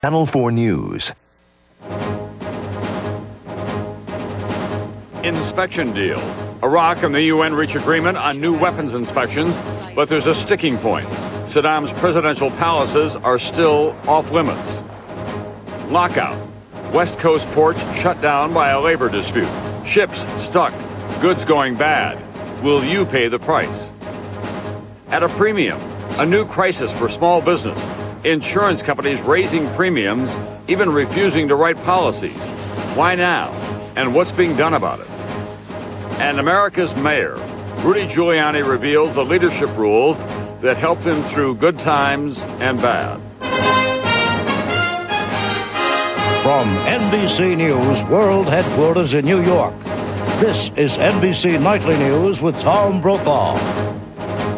Channel 4 News. Inspection deal. Iraq and the UN reach agreement on new weapons inspections, but there's a sticking point. Saddam's presidential palaces are still off limits. Lockout. West Coast ports shut down by a labor dispute. Ships stuck. Goods going bad. Will you pay the price? At a premium. A new crisis for small business. Insurance companies raising premiums, even refusing to write policies. Why now? And what's being done about it? And America's mayor, Rudy Giuliani, reveals the leadership rules that helped him through good times and bad. From NBC News World Headquarters in New York, this is NBC Nightly News with Tom Brokaw.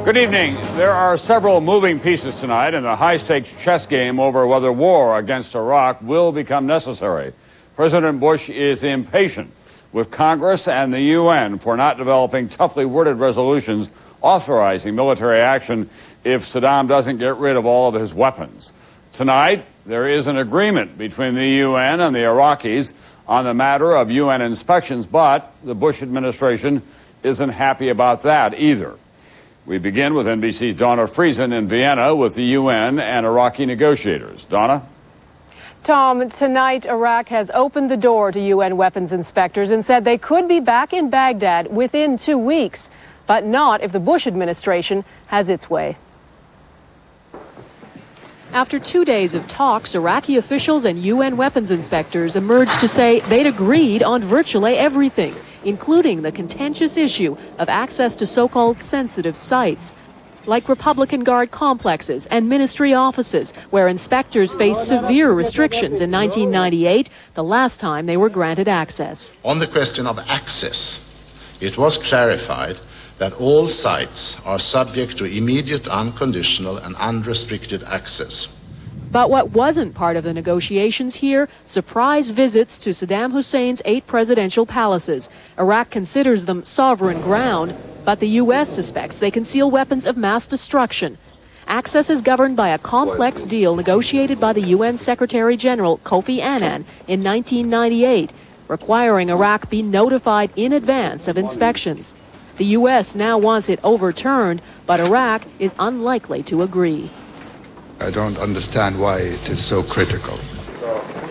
Good evening. There are several moving pieces tonight in the high-stakes chess game over whether war against Iraq will become necessary. President Bush is impatient with Congress and the UN for not developing toughly worded resolutions authorizing military action if Saddam doesn't get rid of all of his weapons. Tonight, there is an agreement between the UN and the Iraqis on the matter of UN inspections, but the Bush administration isn't happy about that either. We begin with NBC's Donna Friesen in Vienna with the UN and Iraqi negotiators. Donna? Tom, tonight Iraq has opened the door to UN weapons inspectors and said they could be back in Baghdad within 2 weeks, but not if the Bush administration has its way. After 2 days of talks, Iraqi officials and UN weapons inspectors emerged to say they'd agreed on virtually everything, including the contentious issue of access to so-called sensitive sites, like Republican Guard complexes and ministry offices, where inspectors faced severe restrictions in 1998, the last time they were granted access. On the question of access, it was clarified that all sites are subject to immediate, unconditional and unrestricted access. But what wasn't part of the negotiations here, surprise visits to Saddam Hussein's 8 presidential palaces. Iraq considers them sovereign ground, but the U.S. suspects they conceal weapons of mass destruction. Access is governed by a complex deal negotiated by the UN Secretary General Kofi Annan in 1998, requiring Iraq be notified in advance of inspections. The U.S. now wants it overturned, but Iraq is unlikely to agree. I don't understand why it is so critical.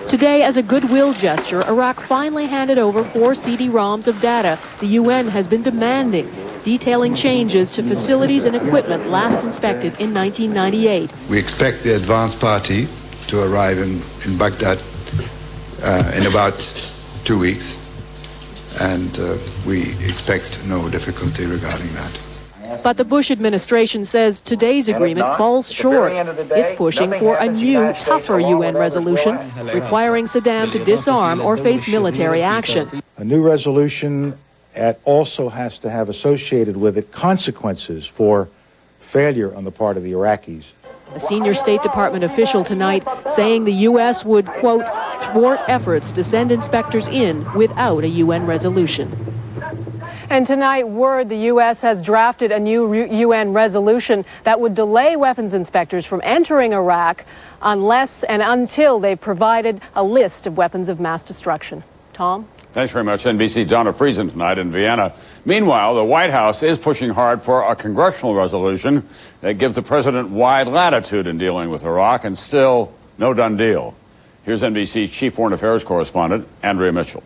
Today, as a goodwill gesture, Iraq finally handed over 4 CD-ROMs of data the UN has been demanding, detailing changes to facilities and equipment last inspected in 1998. We expect the advance party to arrive in Baghdad in about 2 weeks, and we expect no difficulty regarding that. But the Bush administration says today's agreement falls short. It's pushing for a new, tougher UN resolution requiring Saddam to disarm or face military action. A new resolution also has to have associated with it consequences for failure on the part of the Iraqis. A senior State Department official tonight saying the U.S. would, quote, thwart efforts to send inspectors in without a UN resolution. And tonight, word the U.S. has drafted a new UN resolution that would delay weapons inspectors from entering Iraq unless and until they provided a list of weapons of mass destruction. Tom? Thanks very much, NBC's Donna Friesen tonight in Vienna. Meanwhile, the White House is pushing hard for a congressional resolution that gives the president wide latitude in dealing with Iraq, and still no done deal. Here's NBC's chief foreign affairs correspondent, Andrea Mitchell.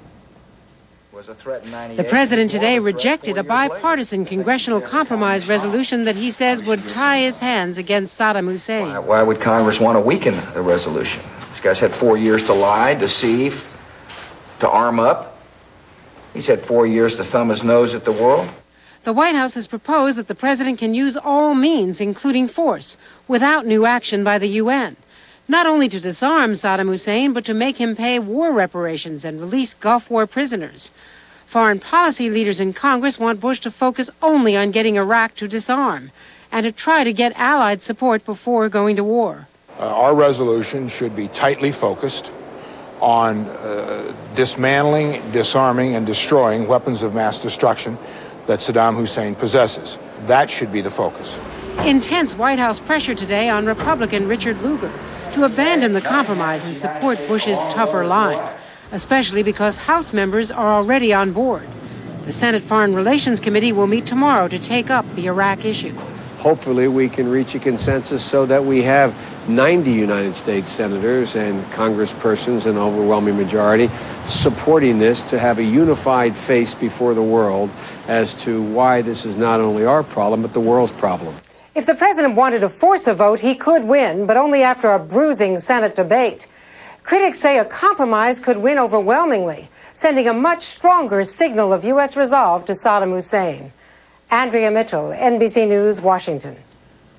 The president today rejected a bipartisan congressional compromise resolution that he says would tie his hands against Saddam Hussein. Why would Congress want to weaken the resolution? This guy's had 4 years to lie, deceive, to arm up. He's had 4 years to thumb his nose at the world. The White House has proposed that the president can use all means, including force, without new action by the UN. Not only to disarm Saddam Hussein, but to make him pay war reparations and release Gulf War prisoners. Foreign policy leaders in Congress want Bush to focus only on getting Iraq to disarm and to try to get Allied support before going to war. Our resolution should be tightly focused on dismantling, disarming, and destroying weapons of mass destruction that Saddam Hussein possesses. That should be the focus. Intense White House pressure today on Republican Richard Lugar. to abandon the compromise and support Bush's tougher line, especially because House members are already on board. The Senate Foreign Relations Committee will meet tomorrow to take up the Iraq issue. Hopefully we can reach a consensus so that we have 90 United States senators and congresspersons, an overwhelming majority, supporting this to have a unified face before the world as to why this is not only our problem, but the world's problem. If the president wanted to force a vote, he could win, but only after a bruising Senate debate. Critics say a compromise could win overwhelmingly, sending a much stronger signal of U.S. resolve to Saddam Hussein. Andrea Mitchell, NBC News, Washington.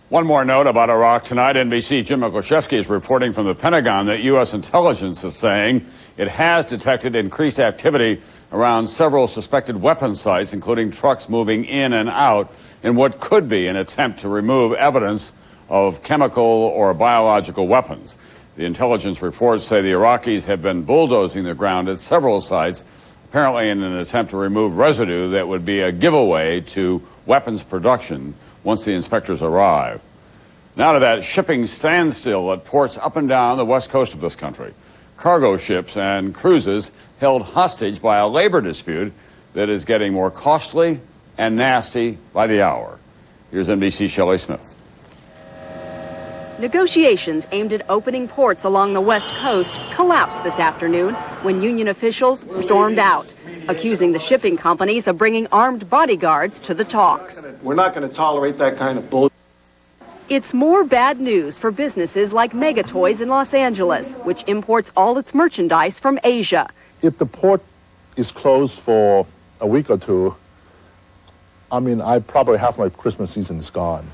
One more note about Iraq tonight. NBC Jim Miklaszewski is reporting from the Pentagon that U.S. intelligence is saying it has detected increased activity around several suspected weapon sites, including trucks moving in and out in what could be an attempt to remove evidence of chemical or biological weapons. The intelligence reports say the Iraqis have been bulldozing the ground at several sites, apparently in an attempt to remove residue that would be a giveaway to weapons production once the inspectors arrive. Now to that shipping standstill at ports up and down the west coast of this country. Cargo ships and cruises held hostage by a labor dispute that is getting more costly and nasty by the hour. Here's NBC's Shelley Smith. Negotiations aimed at opening ports along the West Coast collapsed this afternoon when union officials stormed out, accusing the shipping companies of bringing armed bodyguards to the talks. We're not going to tolerate that kind of bull. It's more bad news for businesses like Megatoys in Los Angeles, which imports all its merchandise from Asia. If the port is closed for a week or two, I probably half my Christmas season is gone.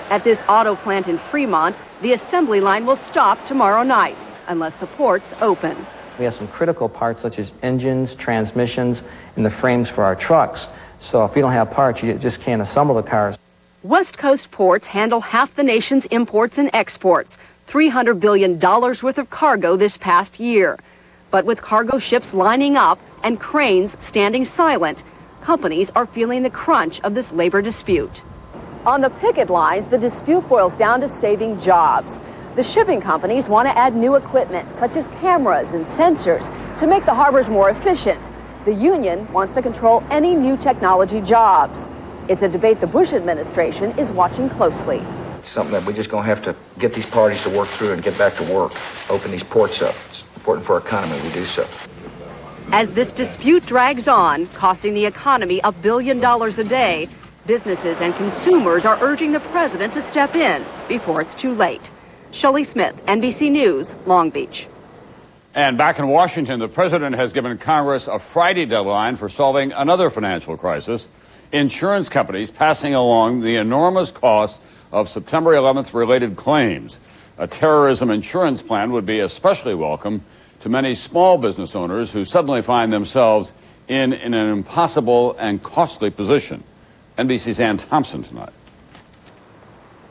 At this auto plant in Fremont, the assembly line will stop tomorrow night unless the ports open. We have some critical parts such as engines, transmissions, and the frames for our trucks. So if you don't have parts, you just can't assemble the cars. West Coast ports handle half the nation's imports and exports, $300 billion worth of cargo this past year. But with cargo ships lining up and cranes standing silent, companies are feeling the crunch of this labor dispute. On the picket lines, the dispute boils down to saving jobs. The shipping companies want to add new equipment, such as cameras and sensors, to make the harbors more efficient. The union wants to control any new technology jobs. It's a debate the Bush administration is watching closely. It's something that we're just going to have to get these parties to work through and get back to work, open these ports up. It's important for our economy we do so. As this dispute drags on, costing the economy $1 billion a day, businesses and consumers are urging the president to step in before it's too late. Shelley Smith, NBC News, Long Beach. And back in Washington, the president has given Congress a Friday deadline for solving another financial crisis. Insurance companies passing along the enormous cost of September 11th related claims. A terrorism insurance plan would be especially welcome to many small business owners who suddenly find themselves in an impossible and costly position. NBC's Ann Thompson tonight.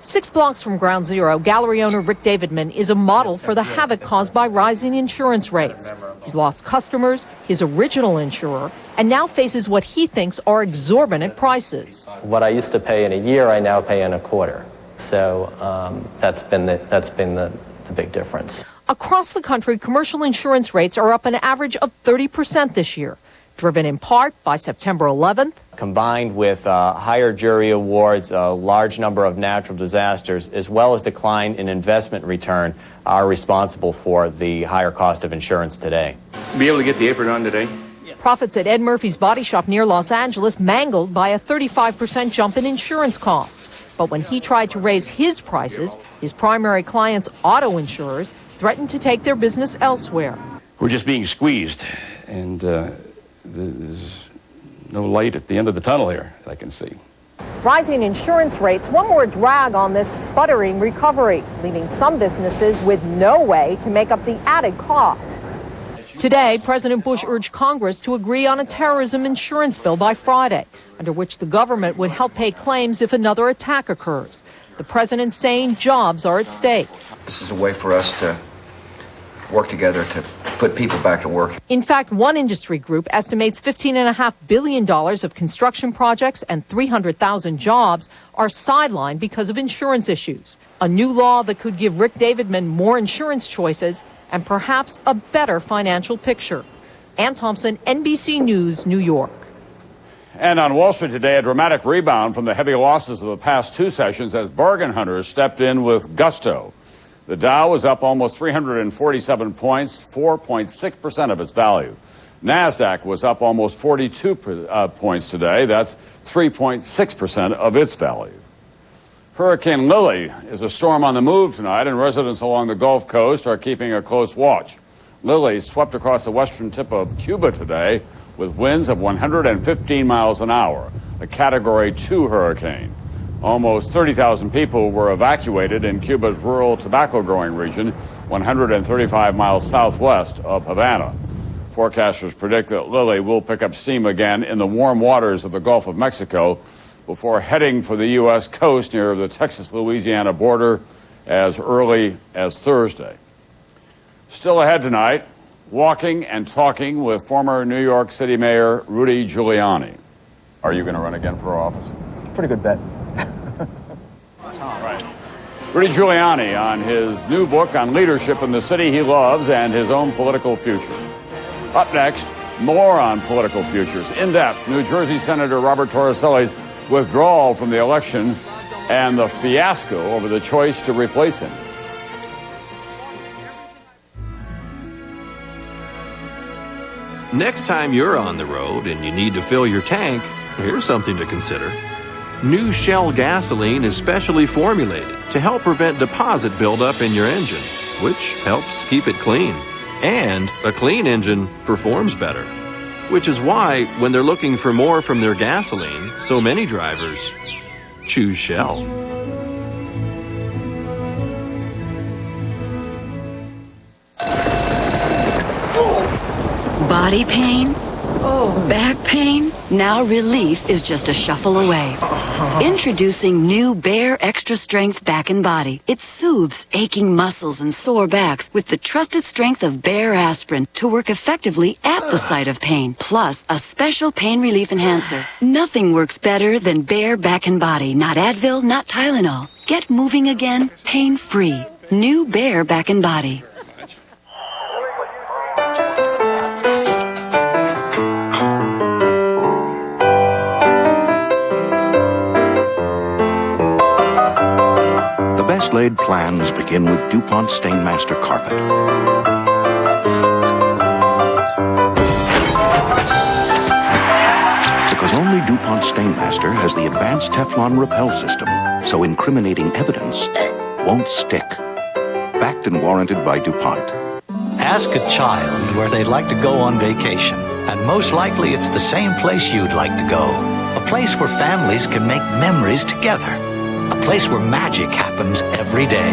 6 blocks from Ground Zero, gallery owner Rick Davidman is a model for the havoc caused by rising insurance rates. He's lost customers, his original insurer, and now faces what he thinks are exorbitant prices. What I used to pay in a year, I now pay in a quarter. So that's been the big difference. Across the country, commercial insurance rates are up an average of 30% this year, driven in part by September 11th. Combined with higher jury awards, a large number of natural disasters, as well as decline in investment return, are responsible for the higher cost of insurance today. Be able to get the apron on today? Profits at Ed Murphy's Body Shop near Los Angeles mangled by a 35% jump in insurance costs. But when he tried to raise his prices, his primary clients, auto insurers, threatened to take their business elsewhere. We're just being squeezed, and there's no light at the end of the tunnel here that I can see. Rising insurance rates, one more drag on this sputtering recovery, leaving some businesses with no way to make up the added costs. Today, President Bush urged Congress to agree on a terrorism insurance bill by Friday, under which the government would help pay claims if another attack occurs. The president saying jobs are at stake. This is a way for us to work together to put people back to work. In fact, one industry group estimates $15.5 billion of construction projects and 300,000 jobs are sidelined because of insurance issues. A new law that could give Rick Davidman more insurance choices and perhaps a better financial picture. Ann Thompson, NBC News, New York. And on Wall Street today, a dramatic rebound from the heavy losses of the past two sessions as bargain hunters stepped in with gusto. The Dow was up almost 347 points, 4.6% of its value. NASDAQ was up almost 42 points today. That's 3.6% of its value. Hurricane Lily is a storm on the move tonight, and residents along the Gulf Coast are keeping a close watch. Lily swept across the western tip of Cuba today with winds of 115 miles an hour, a Category 2 hurricane. Almost 30,000 people were evacuated in Cuba's rural tobacco-growing region, 135 miles southwest of Havana. Forecasters predict that Lily will pick up steam again in the warm waters of the Gulf of Mexico before heading for the U.S. coast near the Texas-Louisiana border as early as Thursday. Still ahead tonight, walking and talking with former New York City Mayor Rudy Giuliani. Are you going to run again for office? Pretty good bet. Right. Rudy Giuliani on his new book on leadership in the city he loves and his own political future. Up next, more on political futures. In depth, New Jersey Senator Robert Torricelli's withdrawal from the election and the fiasco over the choice to replace him. Next time you're on the road and you need to fill your tank, here's something to consider. New Shell gasoline is specially formulated to help prevent deposit buildup in your engine, which helps keep it clean. And a clean engine performs better, which is why when they're looking for more from their gasoline, so many drivers choose Shell. Body pain? Back pain? Now relief is just a shuffle away. Introducing new Bare Extra Strength Back and Body. It soothes aching muscles and sore backs with the trusted strength of Bare Aspirin to work effectively at the site of pain. Plus, a special pain relief enhancer. Nothing works better than Bare Back and Body. Not Advil, not Tylenol. Get moving again, pain-free. New Bare Back and Body. Best-laid plans begin with DuPont Stainmaster Carpet. Because only DuPont Stainmaster has the advanced Teflon repel system, so incriminating evidence won't stick. Backed and warranted by DuPont. Ask a child where they'd like to go on vacation, and most likely it's the same place you'd like to go. A place where families can make memories together. A place where magic happens every day.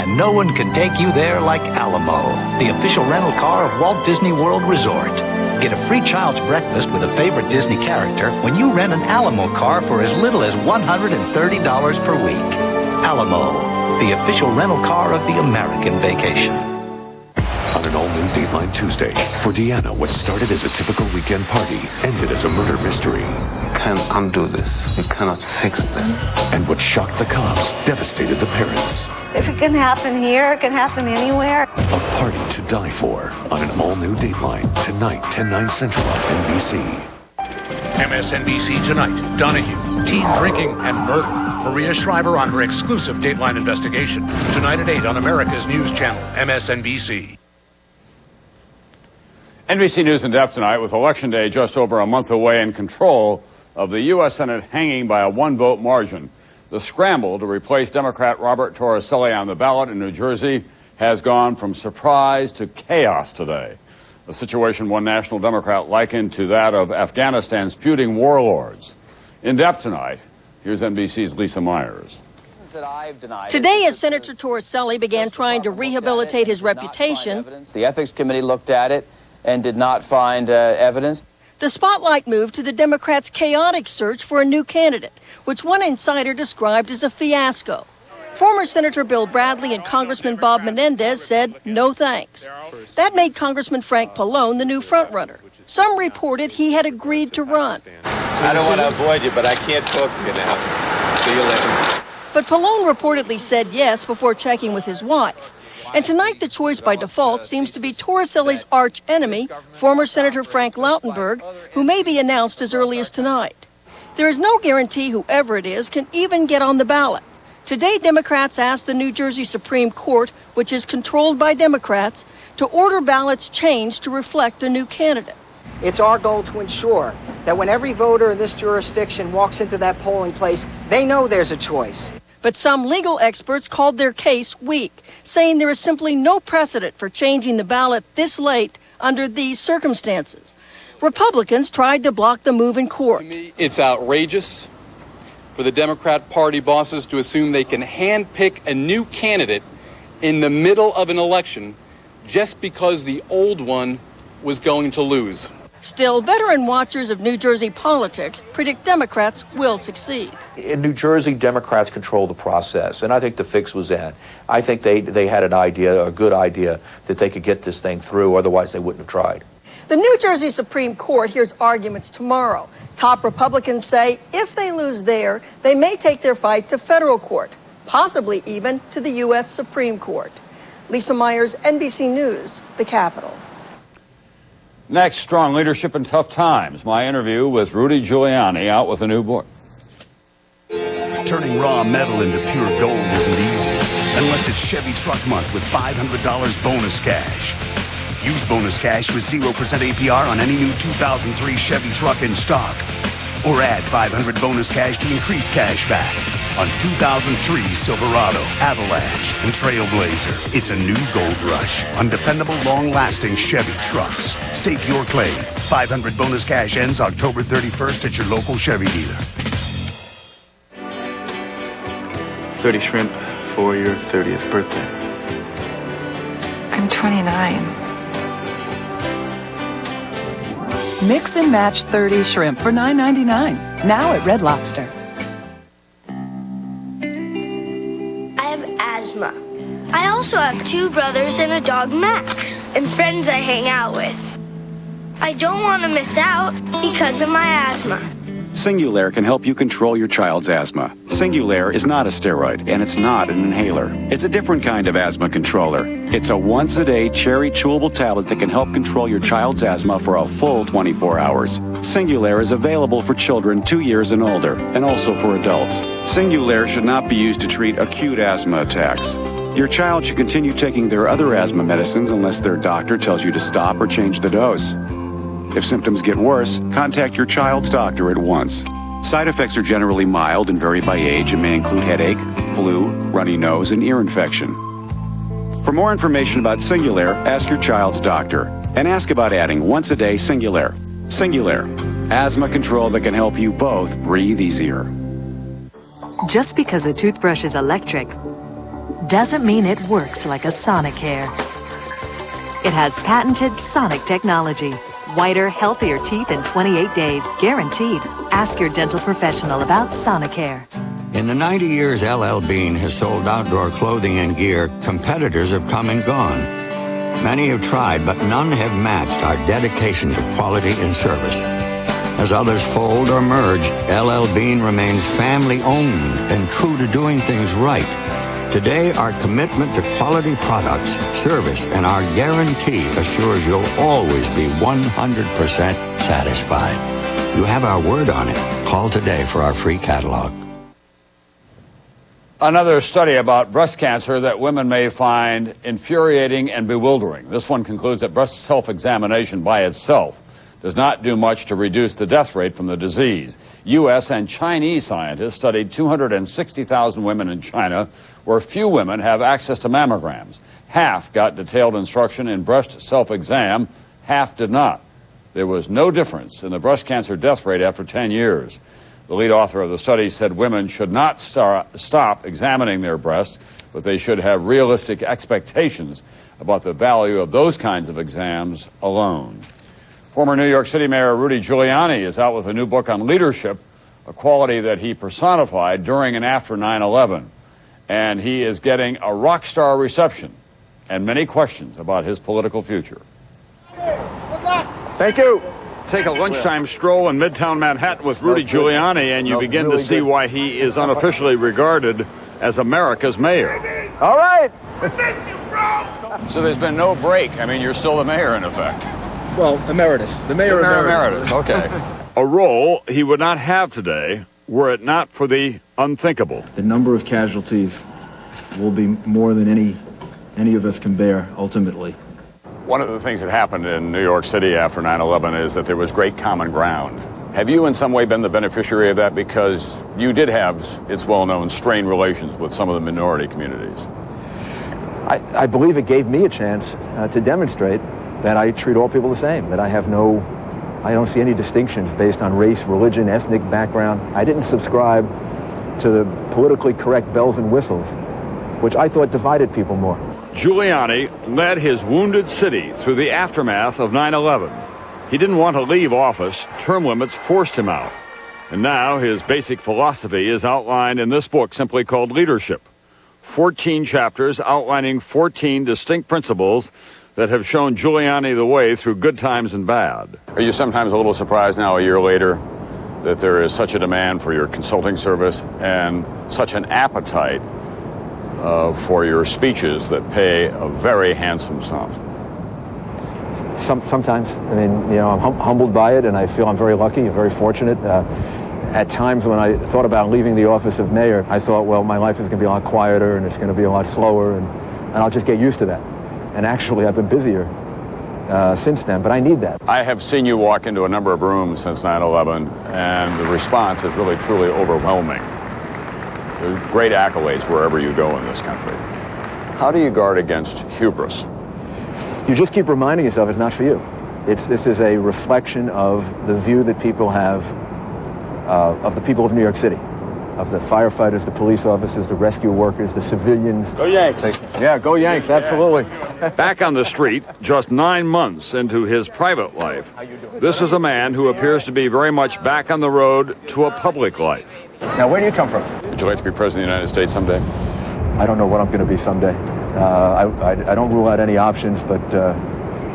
And no one can take you there like Alamo, the official rental car of Walt Disney World Resort. Get a free child's breakfast with a favorite Disney character when you rent an Alamo car for as little as $130 per week. Alamo, the official rental car of the American vacation. On an all-new Dateline Tuesday, for Deanna, what started as a typical weekend party ended as a murder mystery. You can't undo this. You cannot fix this. And what shocked the cops devastated the parents. If it can happen here, it can happen anywhere. A party to die for on an all-new Dateline, tonight, 10/9 Central on NBC. MSNBC Tonight, Donahue, teen drinking and murder. Maria Shriver on her exclusive Dateline investigation. Tonight at 8 on America's News Channel, MSNBC. NBC News in depth tonight with Election Day just over a month away and control of the U.S. Senate hanging by a one-vote margin. The scramble to replace Democrat Robert Torricelli on the ballot in New Jersey has gone from surprise to chaos today. A situation one national Democrat likened to that of Afghanistan's feuding warlords. In depth tonight, here's NBC's Lisa Myers. Today, as Senator Torricelli began trying to rehabilitate his reputation, the Ethics Committee looked at it and did not find evidence. The spotlight moved to the Democrats' chaotic search for a new candidate, which one insider described as a fiasco. Former Senator Bill Bradley and Congressman Bob Menendez said no thanks. That made Congressman Frank Pallone the new frontrunner. Some reported he had agreed to run. I don't want to avoid you, but I can't talk to you now. See you later. But Pallone reportedly said yes before checking with his wife. And tonight the choice by default seems to be Torricelli's arch enemy, former Senator Frank Lautenberg, who may be announced as early as tonight. There is no guarantee whoever it is can even get on the ballot. Today, Democrats asked the New Jersey Supreme Court, which is controlled by Democrats, to order ballots changed to reflect a new candidate. It's our goal to ensure that when every voter in this jurisdiction walks into that polling place, they know there's a choice. But some legal experts called their case weak, saying there is simply no precedent for changing the ballot this late under these circumstances. Republicans tried to block the move in court. To me, it's outrageous for the Democrat Party bosses to assume they can handpick a new candidate in the middle of an election just because the old one was going to lose. Still, veteran watchers of New Jersey politics predict Democrats will succeed. In New Jersey, Democrats control the process, and I think the fix was in. I think they had a good idea, that they could get this thing through, otherwise they wouldn't have tried. The New Jersey Supreme Court hears arguments tomorrow. Top Republicans say if they lose there, they may take their fight to federal court, possibly even to the U.S. Supreme Court. Lisa Myers, NBC News, the Capitol. Next, strong leadership in tough times. My interview with Rudy Giuliani, out with a new book. Turning raw metal into pure gold isn't easy, unless it's Chevy Truck Month with $500 bonus cash. Use bonus cash with 0% APR on any new 2003 Chevy truck in stock. Or add $500 bonus cash to increase cash back on 2003 Silverado, Avalanche, and Trailblazer. It's a new gold rush on dependable, long-lasting Chevy trucks. Stake your claim. $500 bonus cash ends October 31st at your local Chevy dealer. 30 shrimp for your 30th birthday. I'm 29. Mix and match 30 shrimp for $9.99. Now at Red Lobster. I have asthma. I also have 2 brothers and a dog, Max, and friends I hang out with. I don't want to miss out because of my asthma. Singulair can help you control your child's asthma. Singulair is not a steroid, and it's not an inhaler. It's a different kind of asthma controller. It's a once-a-day cherry chewable tablet that can help control your child's asthma for a full 24 hours. Singulair is available for children 2 years and older, and also for adults. Singulair should not be used to treat acute asthma attacks. Your child should continue taking their other asthma medicines unless their doctor tells you to stop or change the dose. If symptoms get worse, contact your child's doctor at once. Side effects are generally mild and vary by age and may include headache, flu, runny nose, and ear infection. For more information about Singulair, ask your child's doctor. And ask about adding once-a-day Singulair. Singulair, asthma control that can help you both breathe easier. Just because a toothbrush is electric doesn't mean it works like a Sonicare. It has patented Sonic technology. Whiter, healthier teeth in 28 days, guaranteed. Ask your dental professional about Sonicare. In the 90 years LL Bean has sold outdoor clothing and gear, competitors have come and gone. Many have tried, but none have matched our dedication to quality and service. As others fold or merge, LL Bean remains family-owned and true to doing things right. Today, our commitment to quality products, service, and our guarantee assures you'll always be 100% satisfied. You have our word on it. Call today for our free catalog. Another study about breast cancer that women may find infuriating and bewildering. This one concludes that breast self-examination by itself does not do much to reduce the death rate from the disease. U.S. and Chinese scientists studied 260,000 women in China, where few women have access to mammograms. Half got detailed instruction in breast self-exam, half did not. There was no difference in the breast cancer death rate after 10 years. The lead author of the study said women should not stop examining their breasts, but they should have realistic expectations about the value of those kinds of exams alone. Former New York City Mayor Rudy Giuliani is out with a new book on leadership, a quality that he personified during and after 9/11. and he is getting a rock star reception and many questions about his political future. Thank you. Take a lunchtime stroll in Midtown Manhattan with Rudy Giuliani, and you begin to see why he is unofficially regarded as America's mayor. All right. So there's been no break. I mean, you're still the mayor, in effect. Well, emeritus. The mayor emeritus. Okay. A role he would not have today were it not for the unthinkable. The number of casualties will be more than any of us can bear, ultimately. One of the things that happened in New York City after 9/11 is that there was great common ground. Have you in some way been the beneficiary of that? Because you did have, it's well-known, strained relations with some of the minority communities. I believe it gave me a chance to demonstrate that I treat all people the same, that I don't see any distinctions based on race, religion, ethnic background. I didn't subscribe to the politically correct bells and whistles, which I thought divided people more. Giuliani led his wounded city through the aftermath of 9/11. He didn't want to leave office. Term limits forced him out. And now his basic philosophy is outlined in this book simply called Leadership. 14 chapters outlining 14 distinct principles that have shown Giuliani the way through good times and bad. Are you sometimes a little surprised now, a year later, that there is such a demand for your consulting service and such an appetite for your speeches that pay a very handsome sum? Sometimes. I mean, I'm humbled by it, and I feel I'm very lucky and very fortunate. At times when I thought about leaving the office of mayor, I thought, well, my life is going to be a lot quieter and it's going to be a lot slower, and I'll just get used to that. And actually, I've been busier since then, but I need that. I have seen you walk into a number of rooms since 9/11, and the response is really, truly overwhelming. There's great accolades wherever you go in this country. How do you guard against hubris? You just keep reminding yourself it's not for you. This is a reflection of the view that people have of the people of New York City, of the firefighters, the police officers, the rescue workers, the civilians. Go Yanks! Yeah, go Yanks, absolutely. Back on the street, just 9 months into his private life, this is a man who appears to be very much back on the road to a public life. Now, where do you come from? Would you like to be president of the United States someday? I don't know what I'm going to be someday. I don't rule out any options, but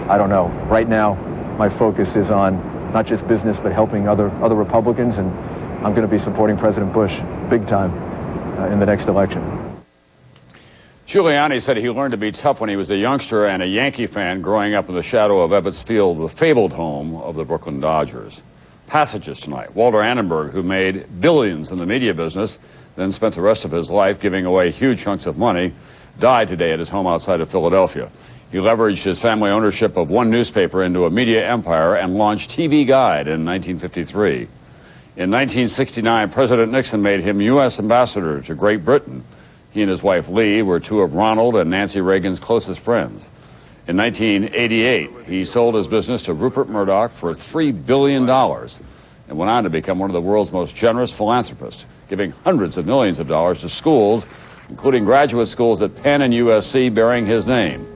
I don't know. Right now, my focus is on not just business, but helping other Republicans, and I'm going to be supporting President Bush big time in the next election. Giuliani said he learned to be tough when he was a youngster and a Yankee fan growing up in the shadow of Ebbets Field, the fabled home of the Brooklyn Dodgers. Passages tonight. Walter Annenberg, who made billions in the media business, then spent the rest of his life giving away huge chunks of money, died today at his home outside of Philadelphia. He leveraged his family ownership of one newspaper into a media empire and launched TV Guide in 1953. In 1969, President Nixon made him U.S. ambassador to Great Britain. He and his wife Lee were two of Ronald and Nancy Reagan's closest friends. In 1988, he sold his business to Rupert Murdoch for $3 billion and went on to become one of the world's most generous philanthropists, giving hundreds of millions of dollars to schools, including graduate schools at Penn and USC bearing his name.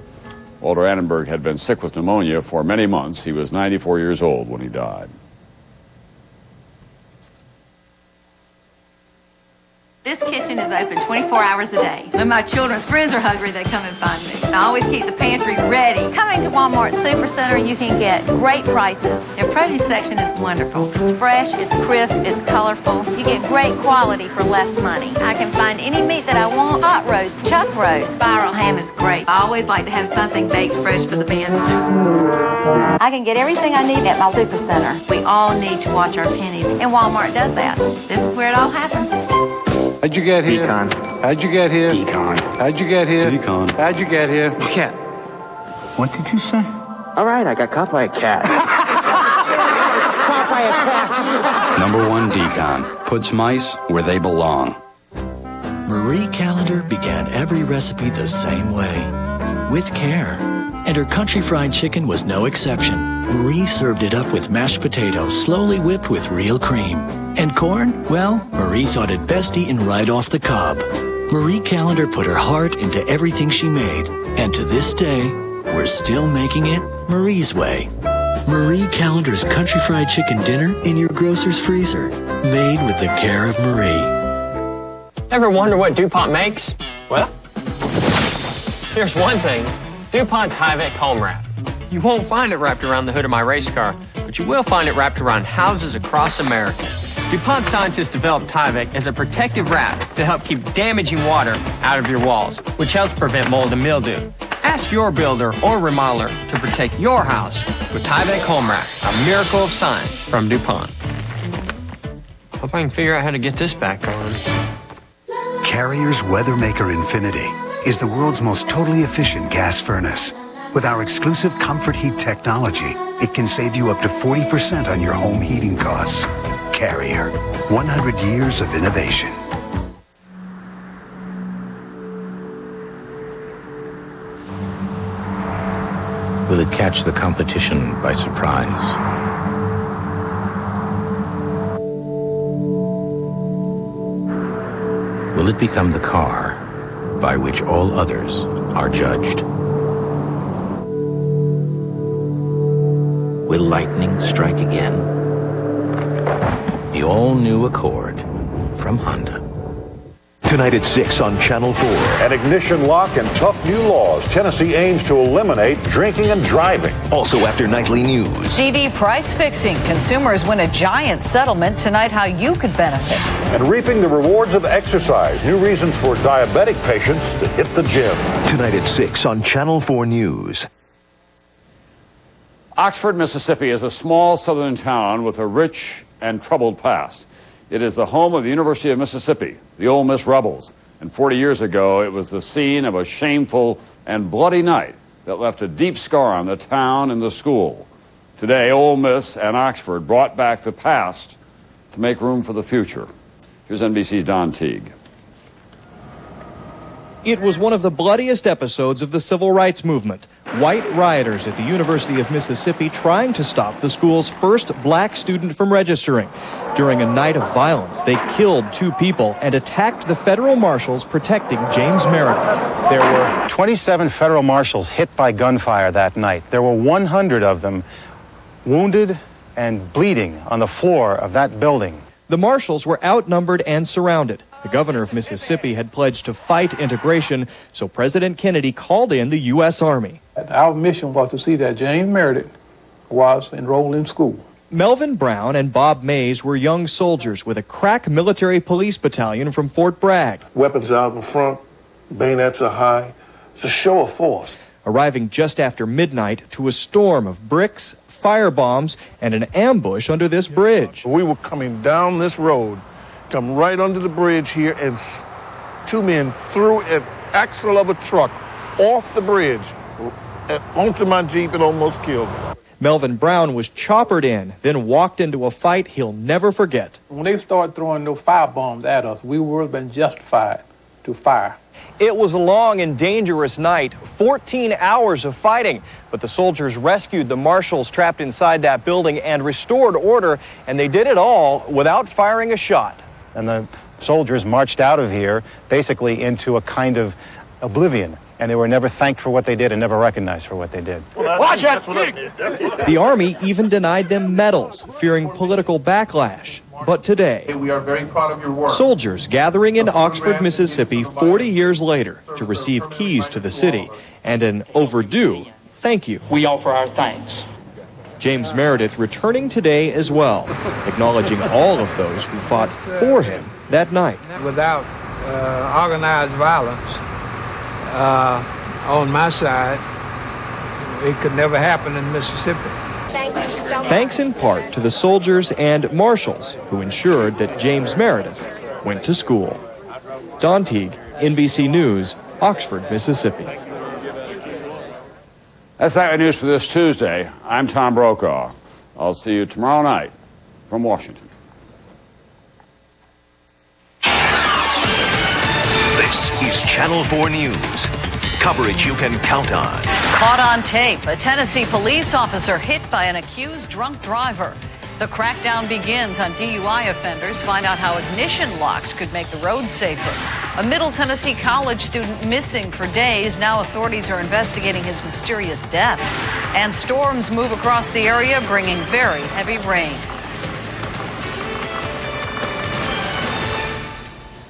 Walter Annenberg had been sick with pneumonia for many months. He was 94 years old when he died. This kitchen is open 24 hours a day. When my children's friends are hungry, they come and find me. I always keep the pantry ready. Coming to Walmart Supercenter, you can get great prices. Their produce section is wonderful. It's fresh, it's crisp, it's colorful. You get great quality for less money. I can find any meat that I want. Hot roast, chuck roast, spiral ham is great. I always like to have something baked fresh for the band. I can get everything I need at my Supercenter. We all need to watch our pennies, and Walmart does that. This is where it all happens. How'd you get here? Decon. How'd you get here? Decon. How'd you get here? Decon. How'd you get here? Cat. What did you say? All right, I got caught by a cat. Caught by a cat. Number 1 Decon puts mice where they belong. Marie Callender began every recipe the same way, with care. And her country fried chicken was no exception. Marie served it up with mashed potatoes, slowly whipped with real cream. And corn? Well, Marie thought it best eaten right off the cob. Marie Callender put her heart into everything she made. And to this day, we're still making it Marie's way. Marie Callender's country fried chicken dinner in your grocer's freezer. Made with the care of Marie. Ever wonder what DuPont makes? Well, here's one thing. DuPont Tyvek Home Wrap. You won't find it wrapped around the hood of my race car, but you will find it wrapped around houses across America. DuPont scientists developed Tyvek as a protective wrap to help keep damaging water out of your walls, which helps prevent mold and mildew. Ask your builder or remodeler to protect your house with Tyvek Home Wrap, a miracle of science from DuPont. Hope I can figure out how to get this back on. Carrier's Weathermaker Infinity is the world's most totally efficient gas furnace. With our exclusive Comfort Heat technology, it can save you up to 40% on your home heating costs. Carrier, 100 years of innovation. Will it catch the competition by surprise? Will it become the car by which all others are judged? Will lightning strike again? The all-new Accord from Honda. Tonight at 6 on Channel 4. An ignition lock and tough new laws. Tennessee aims to eliminate drinking and driving. Also after nightly news. CD price fixing. Consumers win a giant settlement. Tonight, how you could benefit. And reaping the rewards of exercise. New reasons for diabetic patients to hit the gym. Tonight at 6 on Channel 4 News. Oxford, Mississippi is a small southern town with a rich and troubled past. It is the home of the University of Mississippi, the Ole Miss Rebels. And 40 years ago, it was the scene of a shameful and bloody night that left a deep scar on the town and the school. Today, Ole Miss and Oxford brought back the past to make room for the future. Here's NBC's Don Teague. It was one of the bloodiest episodes of the civil rights movement. White rioters at the University of Mississippi trying to stop the school's first black student from registering. During a night of violence, they killed 2 people and attacked the federal marshals protecting James Meredith. There were 27 federal marshals hit by gunfire that night. There were 100 of them wounded and bleeding on the floor of that building. The marshals were outnumbered and surrounded. The governor of Mississippi had pledged to fight integration, so President Kennedy called in the U.S. Army. Our mission was to see that James Meredith was enrolled in school. Melvin Brown and Bob Mays were young soldiers with a crack military police battalion from Fort Bragg. Weapons out in front, bayonets are high. It's a show of force. Arriving just after midnight to a storm of bricks, firebombs, and an ambush under this bridge. We were coming down this road, come right under the bridge here, and 2 men threw an axle of a truck off the bridge onto my Jeep and almost killed me. Melvin Brown was choppered in, then walked into a fight he'll never forget. When they started throwing those firebombs at us, we would have been justified to fire. It was a long and dangerous night, 14 hours of fighting, but the soldiers rescued the marshals trapped inside that building and restored order, and they did it all without firing a shot. And the soldiers marched out of here basically into a kind of oblivion, and they were never thanked for what they did and never recognized for what they did. Watch that! The Army even denied them medals, fearing political backlash. But today, we are very proud of your work. Soldiers gathering in Oxford, Mississippi 40 years later to receive keys to the city and an overdue thank you. We offer our thanks. James Meredith returning today as well, acknowledging all of those who fought for him that night. Without organized violence on my side, it could never happen in Mississippi. Thanks in part to the soldiers and marshals who ensured that James Meredith went to school. Don Teague, NBC News, Oxford, Mississippi. That's Nightly News for this Tuesday. I'm Tom Brokaw. I'll see you tomorrow night from Washington. This is Channel 4 News. Coverage you can count on. Caught on tape, a Tennessee police officer hit by an accused drunk driver. The crackdown begins on DUI offenders. Find out how ignition locks could make the roads safer. A Middle Tennessee college student missing for days. Now authorities are investigating his mysterious death. And storms move across the area, bringing very heavy rain.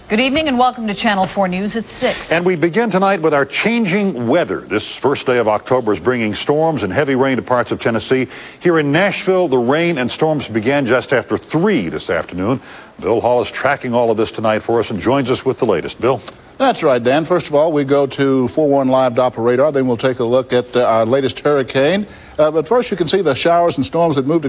Good evening and welcome to Channel 4 News at 6. And we begin tonight with our changing weather. This first day of October is bringing storms and heavy rain to parts of Tennessee. Here in Nashville, the rain and storms began just after 3 this afternoon. Bill Hall is tracking all of this tonight for us and joins us with the latest. Bill? That's right, Dan. First of all, we go to 4-1 Live Doppler radar. Then we'll take a look at our latest hurricane. But first, you can see the showers and storms that moved